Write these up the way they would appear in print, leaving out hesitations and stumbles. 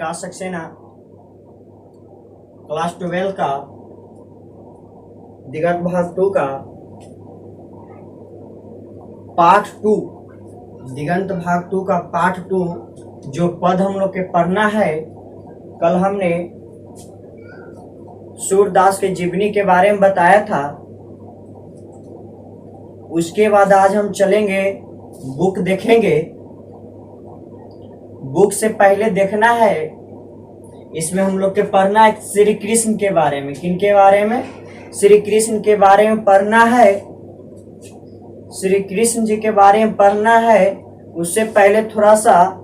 विकास Saxena class 12 का दिगंत भाग 2 का पार्ट 2, दिगंत भाग 2 का पार्ट 2 जो पद हम लोग के पढ़ना है। कल हमने सूरदास के जीवनी के बारे में बताया था। उसके बाद आज हम चलेंगे बुक देखेंगे। बुक से पहले देखना है, इसमें हम लोग के पढ़ना है श्री कृष्ण के बारे में। किन के बारे में? श्री कृष्ण के बारे में पढ़ना है। श्री कृष्ण जी के बारे में पढ़ना है। उससे पहले थोड़ा सा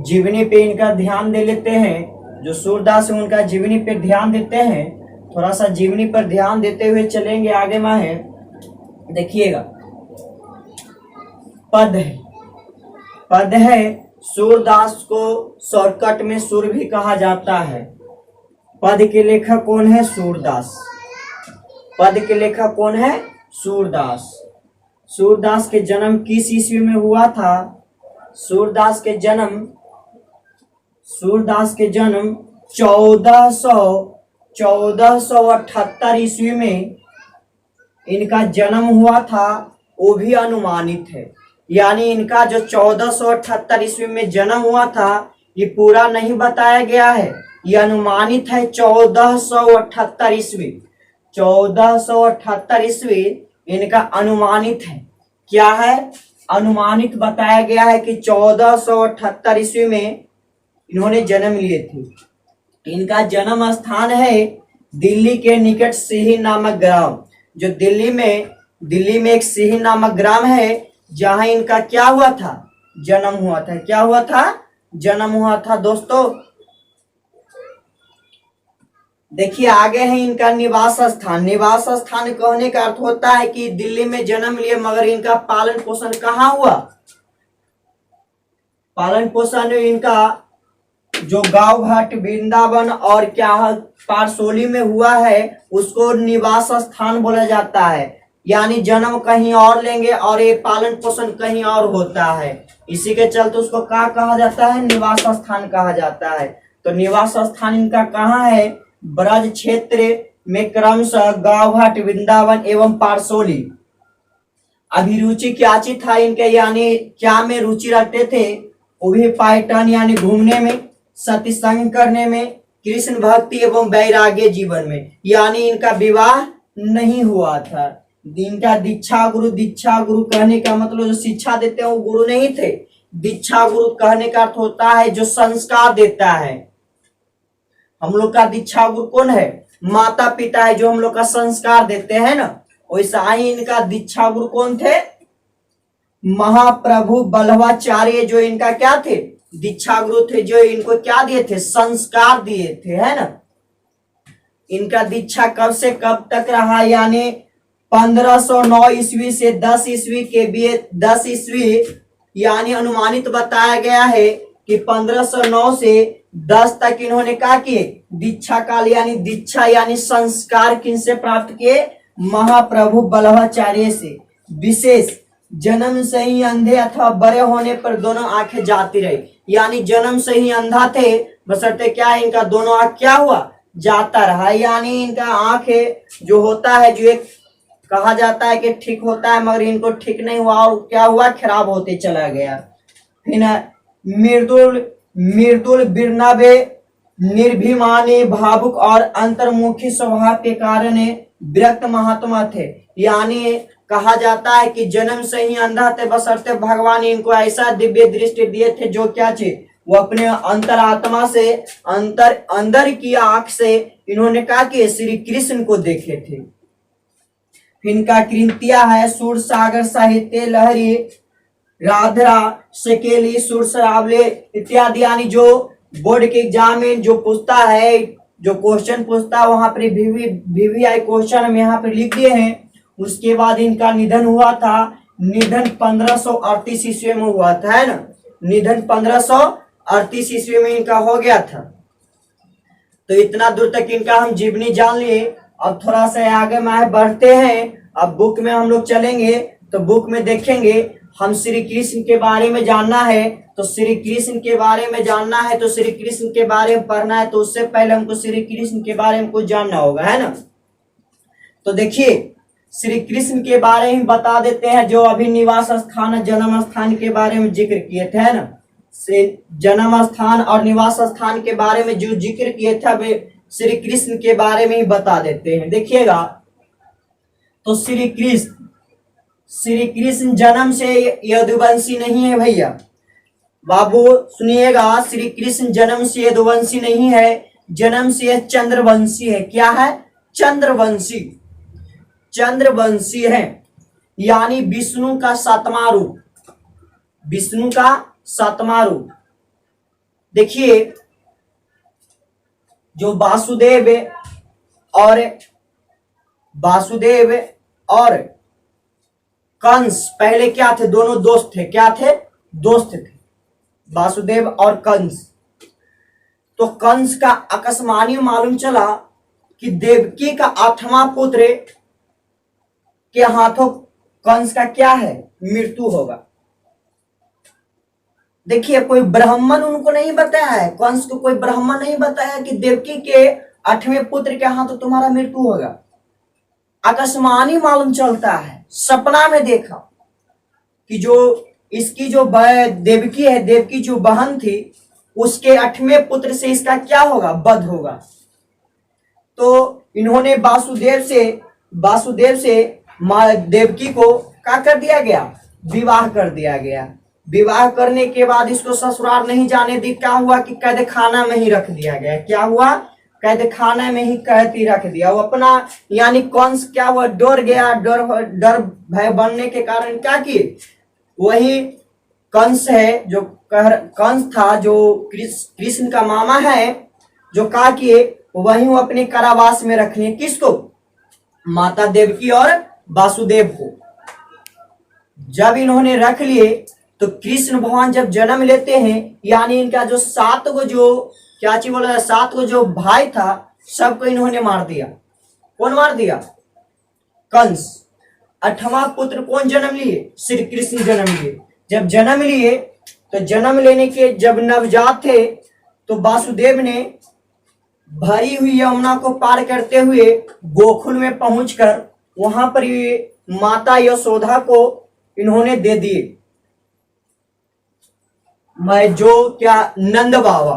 जीवनी पे इनका ध्यान दे लेते हैं। जो सूरदास है उनका जीवनी पे ध्यान देते हैं। थोड़ा सा जीवनी पर ध्यान देते हुए चलेंगे आगे। माहे देखिएगा, पद है। सूरदास को शॉर्टकट में सुर भी कहा जाता है। पद के लेखक कौन है? सूरदास। पद के लेखक कौन है? सूरदास। सूरदास के जन्म किस ईस्वी में हुआ था? सूरदास के जन्म 1478 ईस्वी में इनका जन्म हुआ था। वो भी अनुमानित है, यानी इनका जो 1478 ईस्वी में जन्म हुआ था ये पूरा नहीं बताया गया है, ये अनुमानित है। 1478 ईस्वी 1478 ईस्वी इनका अनुमानित है। क्या है? अनुमानित बताया गया है कि 1478 ईस्वी में इन्होंने जन्म लिए थे। इनका जन्म स्थान है दिल्ली के निकट सिही नामक ग्राम। जो दिल्ली में एक सिही नामक ग्राम है, जहां इनका क्या हुआ था? जन्म हुआ था। क्या हुआ था? जन्म हुआ था। दोस्तों देखिए आगे है इनका निवास स्थान। निवास स्थान कहने का अर्थ होता है कि दिल्ली में जन्म लिए, मगर इनका पालन पोषण कहाँ हुआ? पालन पोषण इनका जो गांव घाट वृंदावन और क्या पारसोली में हुआ है उसको निवास स्थान बोला जाता है। यानी जन्म कहीं और लेंगे और ये पालन पोषण कहीं और होता है। इसी के चलते उसको क्या कहा जाता है? निवास स्थान कहा जाता है। तो निवास स्थान इनका कहाँ है? ब्रज क्षेत्र में क्रमशः गांव घाट वृंदावन एवं पारसोली। अभिरुचि क्या चीज था इनके, यानी क्या में रुचि रखते थे? वो भी पर्यटन यानी घूमने में, सत्संग करने में, कृष्ण भक्ति एवं वैराग्य जीवन में। यानी इनका विवाह नहीं हुआ था। इनका दीक्षा गुरु कहने का मतलब जो शिक्षा देते हैं वो गुरु नहीं थे। दीक्षा गुरु कहने का अर्थ होता है जो संस्कार देता है। हम लोग का दीक्षा गुरु कौन है? माता पिता है, जो हम लोग का संस्कार देते हैं ना। वैसा ही इनका दीक्षा गुरु कौन थे? महाप्रभु बल्लभाचार्य, जो इनका क्या थे? दीक्षा गुरु थे, जो इनको क्या दिए थे? संस्कार दिए थे, है ना। इनका दीक्षा कब से कब तक रहा? यानी 1509 ईस्वी से 10 ईस्वी के बीच 10 ईस्वी, यानी अनुमानित बताया गया है कि 1509 से 10 तक इन्होंने क्या किए? दीक्षा काल यानी दीक्षा यानी संस्कार किनसे प्राप्त किए? महाप्रभु बल्लभाचार्य से। विशेष जन्म से ही अंधे अथवा बड़े होने पर दोनों आंखें जाती रही। यानी जन्म से ही अंधा थे, बशर्ते क्या इनका दोनों आंख क्या हुआ? जाता रहा। यानी इनका आंखें जो होता है, जो एक कहा जाता है कि ठीक होता है, मगर इनको ठीक नहीं हुआ और क्या हुआ? खराब होते चला गया। फिर मृदुल बिरनावे निर्भिमानी भावुक और अंतर्मुखी स्वभाव के कारण विरक्त महात्मा थे। यानी कहा जाता है कि जन्म से ही अंधा थे, बशर्ते भगवान इनको ऐसा दिव्य दृष्टि दिए थे जो क्या थे? वो अपने अंतरात्मा से अंदर की आंख से इन्होंने कहा कि श्री कृष्ण को देखे थे। इनका कृतियां है सूर सागर साहित्य लहरी, राधरा सकेली, सुर सरावले इत्यादि। यानी जो बोर्ड के एग्जाम में जो पूछता है, जो क्वेश्चन पूछता है, वहां पर VVI क्वेश्चन हम यहाँ पे लिख दिए हैं। उसके बाद इनका निधन हुआ था। निधन 1538 ईस्वी में हुआ था, है ना। निधन 1538 ईस्वी में इनका हो गया था। तो इतना दूर तक इनका हम जीवनी जान लिए। अब थोड़ा सा आगे में बढ़ते हैं। अब बुक में हम लोग चलेंगे तो बुक में देखेंगे हम श्री कृष्ण के बारे में जानना है तो श्री कृष्ण के बारे में जानना है, तो श्री कृष्ण के बारे में पढ़ना है, तो उससे पहले हमको श्री कृष्ण के बारे में कुछ जानना होगा, है ना। तो देखिए श्री कृष्ण के बारे में बता देते हैं, जो अभी निवास स्थान जन्म स्थान के बारे में जिक्र किए थे, है ना। जन्म स्थान और निवास स्थान के बारे में जो जिक्र किए थे वे श्री कृष्ण के बारे में ही बता देते हैं। देखिएगा, तो श्री कृष्ण जन्म से यदुवंशी नहीं है भैया, बाबू सुनिएगा, श्री कृष्ण जन्म से यदुवंशी नहीं है, जन्म से चंद्रवंशी है। क्या है? चंद्रवंशी, चंद्रवंशी है, यानी विष्णु का सातवां रूप, विष्णु का सातवां रूप। देखिए जो वासुदेव और कंस पहले क्या थे? दोनों दोस्त थे। क्या थे? दोस्त थे, वासुदेव और कंस। तो कंस का आकाशवाणी मालूम चला कि देवकी का 8वां पुत्र के हाथों कंस का क्या है? मृत्यु होगा। देखिए कोई ब्राह्मण उनको नहीं बताया है, कंस को कोई ब्राह्मण नहीं बताया कि देवकी के 8वें पुत्र के हाथों तुम्हारा मृत्यु होगा। आकाशवाणी मालूम चलता है, सपना में देखा कि जो इसकी जो देवकी है, देवकी जो बहन थी, उसके 8वें पुत्र से इसका क्या होगा? वध होगा। तो इन्होंने वासुदेव से देवकी को क्या कर दिया गया? विवाह कर दिया गया। विवाह करने के बाद इसको ससुराल नहीं जाने दी, क्या हुआ कि कैद खाना में ही रख दिया गया। क्या हुआ? कैद खाना में ही कैदी रख दिया। वो अपना यानी कंस क्या हुआ? डर गया। डर भय बनने के कारण क्या किए? वही कंस है जो कंस था, जो कृष्ण का मामा है, जो क्या किए? वही वो अपने कारावास में रख लिए। किसको? माता देवकी और वासुदेव को। जब इन्होंने रख लिए तो कृष्ण भगवान जब जन्म लेते हैं, यानी इनका जो 7 गो जो क्या चीज बोला, 7 गो जो भाई था, सबको इन्होंने मार दिया। कौन मार दिया? कंस। 8वां पुत्र कौन जन्म लिए? श्री कृष्ण जन्म लिए। जब जन्म लिए तो जन्म लेने के जब नवजात थे तो वासुदेव ने भरी हुई यमुना को पार करते हुए गोकुल में पहुंचकर वहां पर माता यशोदा को इन्होंने दे दिए। मैं जो क्या नंद बाबा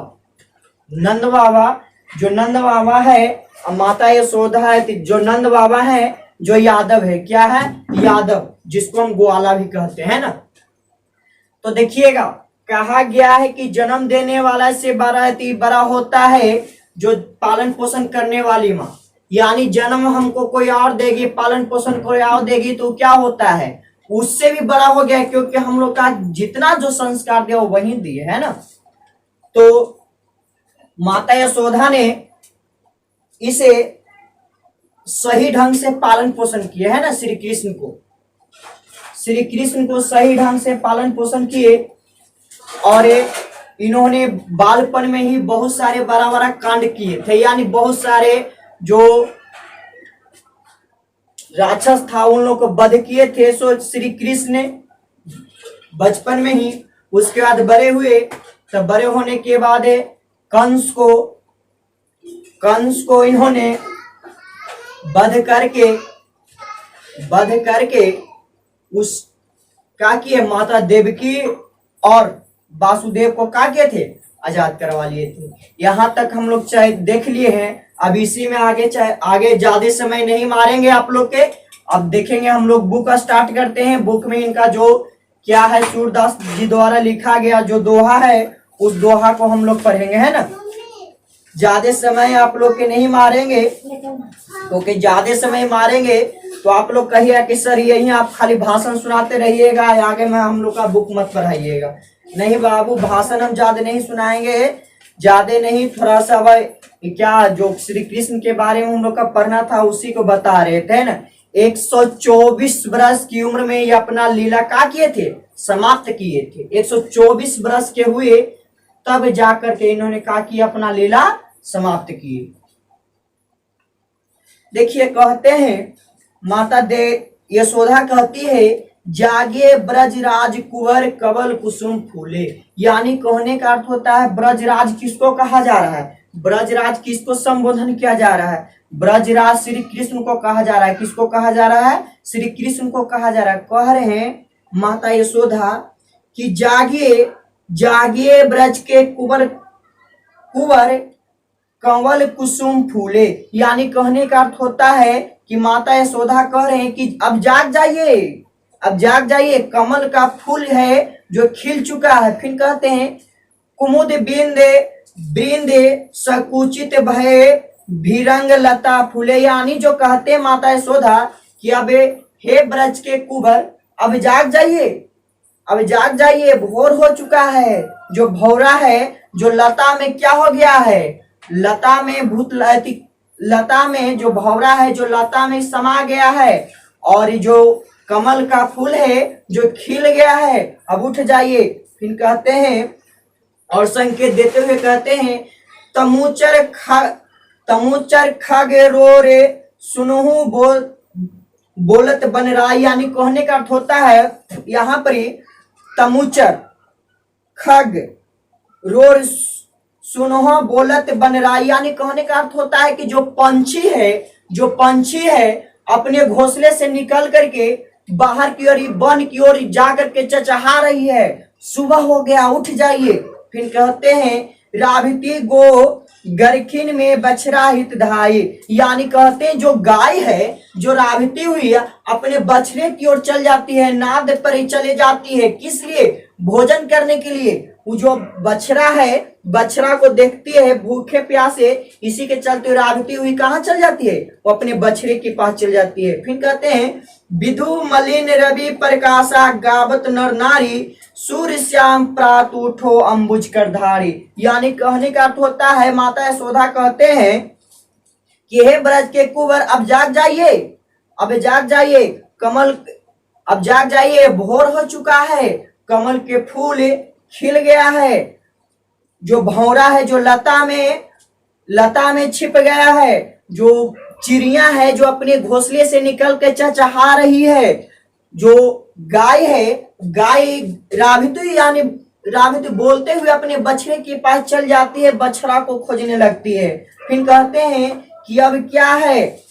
है, माता यशोदा है, जो नंद बाबा है, जो यादव है। क्या है? यादव, जिसको हम ग्वाला भी कहते हैं ना। तो देखिएगा कहा गया है कि जन्म देने वाला से बड़ा होता है जो पालन पोषण करने वाली माँ, यानी जन्म हमको कोई और देगी, पालन पोषण कोई और देगी, तो क्या होता है? उससे भी बड़ा हो गया, क्योंकि हम लोग का जितना जो संस्कार दिया वो वही दिए, है ना। तो माता यशोदा ने इसे सही ढंग से पालन पोषण किया, है ना। श्री कृष्ण को सही ढंग से पालन पोषण किए, और इन्होंने बालपन में ही बहुत सारे बड़ा कांड किए थे, यानी बहुत सारे जो राक्षस था उन लोग को वध किए थे। सो श्री कृष्ण ने बचपन में ही, उसके बाद बड़े हुए, तब बड़े होने के बाद कंस को इन्होंने वध करके उस क्या किए? माता देवकी और वासुदेव को क्या किए थे? आजाद करवा लिए थे। यहाँ तक हम लोग चाहे देख लिए हैं। अब इसी में आगे ज्यादा समय नहीं मारेंगे आप लोग के। अब देखेंगे हम लोग, बुक स्टार्ट करते हैं। बुक में इनका जो क्या है, सूरदास जी द्वारा लिखा गया जो दोहा है, उस दोहा को हम लोग पढ़ेंगे, है ना। ज्यादा समय आप लोग के नहीं मारेंगे, क्योंकि ज्यादा समय मारेंगे तो आप लोग कहिएगा कि सर यही आप खाली भाषण सुनाते रहिएगा, आगे में हम लोग का बुक मत पढ़ाइएगा। नहीं बाबू, भाषण हम ज्यादा नहीं सुनाएंगे, ज्यादा नहीं, थोड़ा सा क्या जो श्री कृष्ण के बारे में हम लोग का पढ़ना था उसी को बता रहे थे ना। 124 वर्ष की उम्र में ये अपना लीला क्या किए थे? समाप्त किए थे। 124 वर्ष के हुए तब जाकर के इन्होंने क्या किया? अपना लीला समाप्त किए। देखिए कहते हैं, माता यशोदा कहती है, जागे ब्रजराज कुंवर कवल कुसुम फूले। यानी कहने का अर्थ होता है ब्रजराज किसको कहा जा रहा है, ब्रजराज किसको संबोधन किया जा रहा है, ब्रजराज श्री कृष्ण को कहा जा रहा है। किसको कहा जा रहा है, श्री कृष्ण को कहा जा रहा है। कह रहे हैं माता यशोदा कि जागिए जागिए ब्रज के कुंवर कुंवर कंवल कुसुम फूले। यानी कहने का अर्थ होता है कि माता यशोदा कह रहे हैं कि अब जाग जाइए, अब जाग जाइए, कमल का फूल है जो खिल चुका है। फिर कहते हैं कुमुद बिंदे बिंदे सकुचित भय भीरंग लता फूले। यानी जो कहते हैं माता यशोदा कि अब हे ब्रज के कुंवर अब जाग जाइए, अब जाग जाइए, भोर हो चुका है। जो भौरा है जो लता में क्या हो गया है, लता में लता में जो भौरा है जो लता में समा गया है, और जो कमल का फूल है जो खिल गया है, अब उठ जाइए। फिर कहते हैं और संकेत देते हुए कहते हैं तमुचर खग रो रे सुनहु बोलत बनराई। यानी कहने का अर्थ होता है यहाँ पर तमुचर खग रोर सुनहो बोलत बनराई। यानी कहने का अर्थ होता है कि जो पंछी है अपने घोंसले से निकल करके बाहर की ओर वन की ओर जा करके चचहा रही है, सुबह हो गया, उठ जाइए। फिर कहते हैं राभिती गो गरखिन में बछड़ा हित धाये। यानी कहते हैं जो गाय है जो राभिती हुई है अपने बछड़े की ओर चल जाती है, नाद पर ही चले जाती है। किस लिए, भोजन करने के लिए। वो जो बछड़ा है बछड़ा को देखती है भूखे प्यासे, इसी के चलते राभिती हुई कहाँ चल जाती है, वो अपने बछड़े के पास चल जाती है। फिर कहते हैं विधु मलिन रवि प्रकाशा गावत नर नारी सूर्य श्याम प्रात उठो अंबुज कर धारी। यानी कहने का अर्थ होता है माता यशोदा कहते हैं कि हे ब्रज के कुंवर अब जाग जाइए, अब जाग जाइए, कमल अब जाग जाइए, भोर हो चुका है, कमल के फूल खिल गया है, जो भौरा है जो लता में छिप गया है, जो चिड़िया है जो अपने घोंसले से निकल के चहचहा रही है, जो गाय है गाय राभिती यानी राभिती बोलते हुए अपने बछड़े के पास चल जाती है, बछड़ा को खोजने लगती है। फिर कहते हैं कि अब क्या है,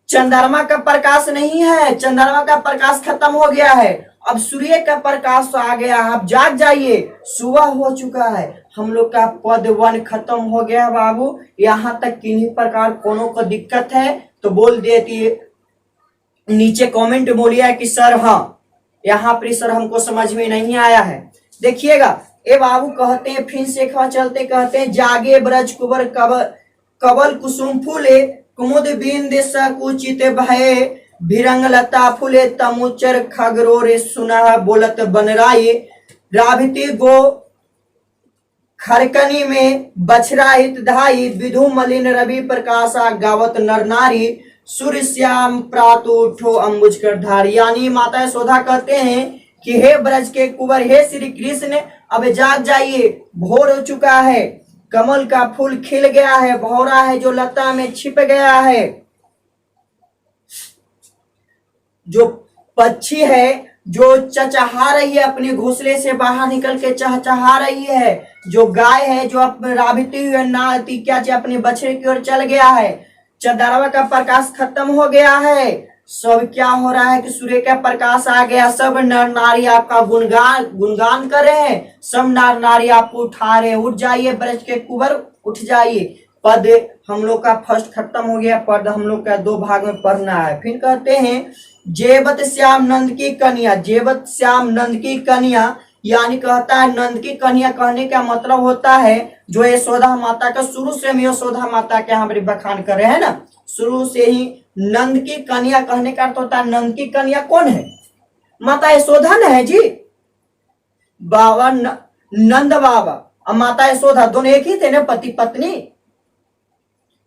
चंद्रमा का प्रकाश नहीं है, चंद्रमा का प्रकाश खत्म हो गया है, अब सूर्य का प्रकाश तो आ गया है, अब जाग जाइए, सुबह हो चुका है, हम लोग का पद वन खत्म हो गया बाबू। यहाँ तक किन्हीं प्रकार कोनो को दिक्कत है तो बोल देती नीचे कमेंट बोलिए कि सर हाँ यहाँ पर सर हमको समझ में नहीं आया है। देखिएगा ए बाबू कहते हैं फिर से चलते, कहते हैं जागे ब्रज कुंवर कवल कुसुम फूले कुमुद बिंद सकुचित भय भिरंग लता फूले तमुचर खगरो रे सुना बोलत बनराई राभिती गो खरकनी में बछड़ा हित धाई विधु मलिन रवि प्रकाशा गावत नर नारी सूर्य श्याम प्रात उठो अंबुज कर धारी। यानी माता यशोदा कहते हैं कि हे ब्रज के कुंवर, हे श्री कृष्ण अब जाग जाइए, भोर हो चुका है, कमल का फूल खिल गया है, भौरा है जो लता में छिप गया है, जो पक्षी है जो चहचहा रही है अपने घोंसले से बाहर निकल के चहचहा रही है, जो गाय है जो राभिती हुई नाती क्या अपने बछड़े की ओर चल गया है, चंद्रमा का प्रकाश खत्म हो गया है, सब क्या हो रहा है कि सूर्य का प्रकाश आ गया, सब नर नारी आपका गुणगान कर रहे हैं, सब नर नारी आपको उठा रहे हैं, उठ जाइए ब्रज के कुंवर, उठ जाइए। पद हम लोग का फर्स्ट खत्म हो गया, पद हम लोग का 2 भाग में पढ़ना है। फिर कहते हैं जेवत श्याम नंद की कन्या, जेवत श्याम नंद की कन्या, यानी कहता है नंद की कन्या कहने का मतलब होता है जो यशोदा माता का, शुरू से हम यशोदा माता के यहाँ पर बखान कर रहे हैं ना, शुरू से ही नंद की कन्या कहने का अर्थ होता है नंद की कन्या कौन है, माता यशोदा न है जी, बाबा नंद बाबा और माता यशोदा दोनों एक ही थे ना, पति पत्नी।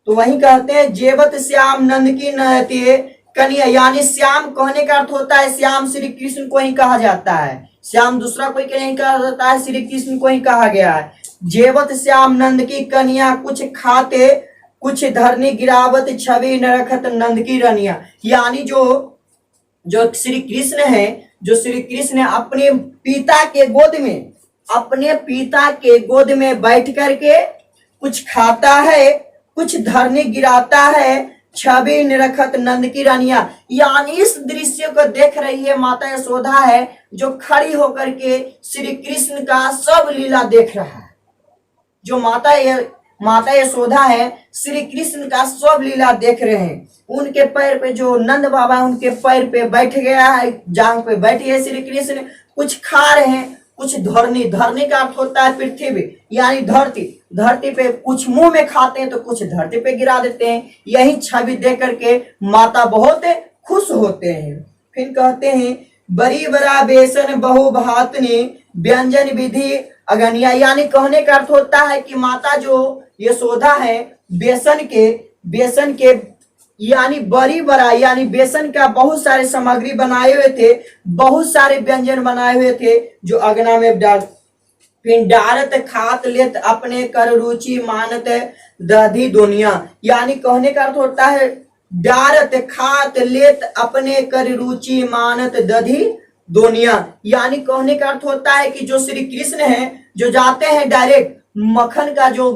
तो वही कहते हैं जेवत श्याम नंद की नयति कन्या, यानी श्याम कहने का अर्थ होता है श्याम श्री कृष्ण को ही कहा जाता है, श्याम दूसरा कोई नहीं कहा जाता है, श्री कृष्ण को ही कहा गया है। जेवत श्याम नंद की कन्या कुछ खाते कुछ धरनी गिरावत छवि न रखत नंद की रनिया, यानी जो श्री कृष्ण है जो श्री कृष्ण अपने पिता के गोद में बैठ करके कुछ खाता है, कुछ धरनी गिराता है, छवि निरखत नंद की रानिया। यानी इस दृश्य को देख रही है माता यशोदा है, जो खड़ी होकर के श्री कृष्ण का सब लीला देख रहा है। जो माता यशोदा है, श्री कृष्ण का सब लीला देख रहे हैं। उनके पैर पे जो नंद बाबा है, उनके पैर पे बैठ गया है, जांग पे बैठे हैं श्री कृष्ण, कुछ खा रहे हैं, कुछ धरनी का अर्थ होता है पृथ्वी, यानी धरती पे कुछ मुंह में खाते हैं तो कुछ धरती पे गिरा देते हैं। यही छवि देख करके माता बहुत खुश होते हैं। फिर कहते हैं बड़ी बड़ा बेसन बहु भातनी व्यंजन विधि अगनिया। यानी कहने का अर्थ होता है कि माता जो यशोदा है, बेसन के यानी बड़ी बड़ा यानी बेसन का बहुत सारे सामग्री बनाए हुए थे, बहुत सारे व्यंजन बनाए हुए थे, जो अगना में फिर डारत खात लेत अपने कर रुचि मानत दधी दुनिया। यानी कहने का अर्थ होता है डारत खात लेत अपने कर रुचि मानत दधी दुनिया। यानी कहने का अर्थ होता है कि जो श्री कृष्ण है, जो जाते हैं डायरेक्ट मक्खन का जो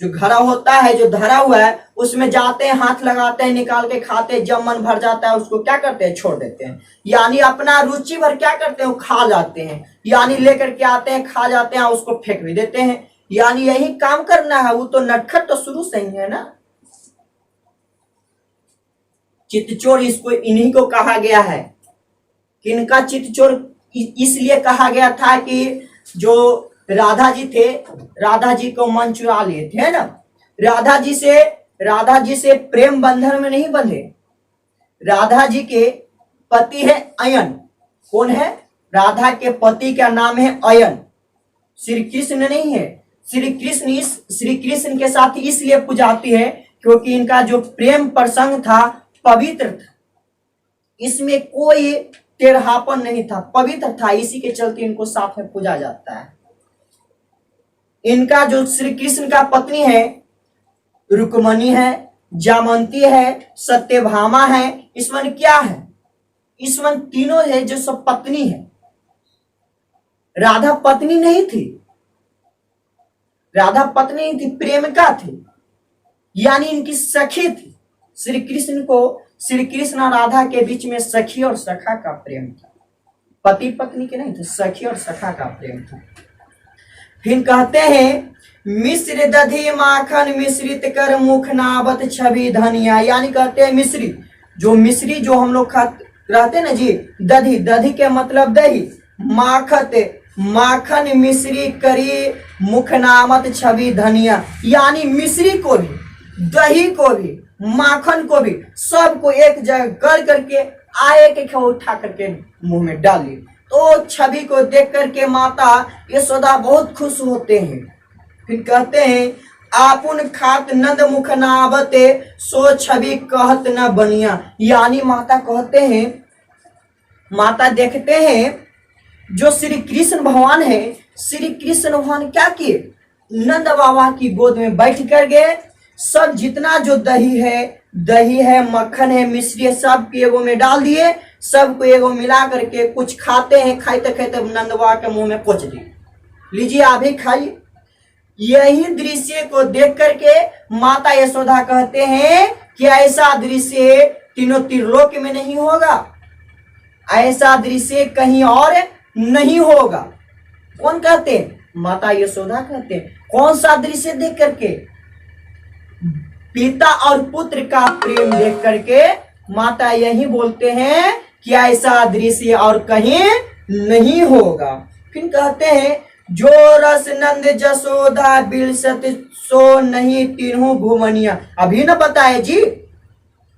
घड़ा होता है, जो धरा हुआ है, उसमें जाते हैं, हाथ लगाते हैं, निकाल के खाते हैं। जब मन भर जाता है उसको क्या करते हैं, छोड़ देते हैं। यानी अपना रुचि भर क्या करते हैं, वो खा जाते हैं। यानी लेकर के आते हैं, खा जाते हैं, उसको फेंक भी देते हैं। यानी यही काम करना है। वो तो नटखट तो शुरू से ही है ना। चित्तचोर इसको इन्हीं को कहा गया है। किनका चित्तचोर इसलिए कहा गया था कि जो राधा जी थे, राधा जी को मन चुरा लिए थे, है ना। राधा जी से प्रेम बंधन में नहीं बंधे। राधा जी के पति है अयन। कौन है? राधा के पति का नाम है अयन, श्री कृष्ण नहीं है। श्री कृष्ण के साथ इसलिए पूजाती है क्योंकि इनका जो प्रेम प्रसंग था पवित्र था, इसमें कोई टेढ़ापन नहीं था, पवित्र था। इसी के चलते इनको साथ में पूजा जाता है। इनका जो श्री कृष्ण का पत्नी है रुक्मणी है, जामंती है, सत्यभामा है, इसमें क्या है, इसमें तीनों है जो सब पत्नी है। राधा पत्नी नहीं थी, राधा पत्नी नहीं थी, प्रेमिका थी, यानी इनकी सखी थी। श्री कृष्ण और राधा के बीच में सखी और सखा का प्रेम था, पति पत्नी के नहीं थे, सखी और सखा का प्रेम था। फिर कहते हैं मिश्र दधी माखन मिश्रित कर मुख नावत छवि धनिया। यानी कहते हैं मिश्री जो हम लोग रहते हैं ना जी, दधी के मतलब दही, माखन मिश्री करी मुख नामत छवि धनिया। यानी मिश्री को भी, दही को भी, माखन को भी, सबको एक जगह कर करके आए के उठा करके मुंह में डाली। तो छवि को देख करके माता यशोदा बहुत खुश होते हैं। फिर कहते हैं आपुन खात नंद मुख नावते सो छवि कहत न बनिया। यानी माता कहते हैं, माता देखते हैं जो श्री कृष्ण भगवान है, श्री कृष्ण भगवान क्या किए, नंद बाबा की गोद में बैठ कर गए। सब जितना जो दही है, मक्खन है, मिश्री है, सब के एगो में डाल दिए, सबको एगो मिला करके कुछ खाते हैं। खाते खाते नंद बाबा के मुंह में पोंछ दिए, लीजिए आप भी खाइए। यही दृश्य को देख करके माता यशोदा कहते हैं कि ऐसा दृश्य तीनों त्रिलोक में नहीं होगा, ऐसा दृश्य कहीं और नहीं होगा। कौन कहते हैं? माता यशोदा कहते हैं। कौन सा दृश्य देख करके? पिता और पुत्र का प्रेम देख करके माता यही बोलते हैं कि ऐसा दृश्य और कहीं नहीं होगा। फिर कहते हैं जो रस नंद जसोदा बिलसत सो नहीं तीनों भुवनिया। अभी न बताए जी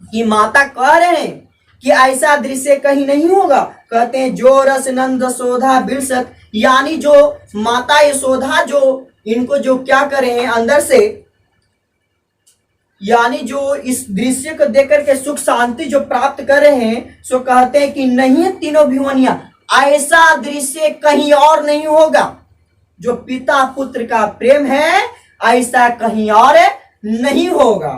कि माता कह रहे हैं कि ऐसा दृश्य कहीं नहीं होगा। कहते हैं जो रस नंद यशोदा बिलसत, यानी जो माता यशोदा जो इनको जो क्या कर रहे हैं अंदर से, यानी जो इस दृश्य को देख करके सुख शांति जो प्राप्त कर रहे हैं, सो कहते हैं कि नहीं है तीनों भुवनिया, ऐसा दृश्य कहीं और नहीं होगा। जो पिता पुत्र का प्रेम है ऐसा कहीं और नहीं होगा।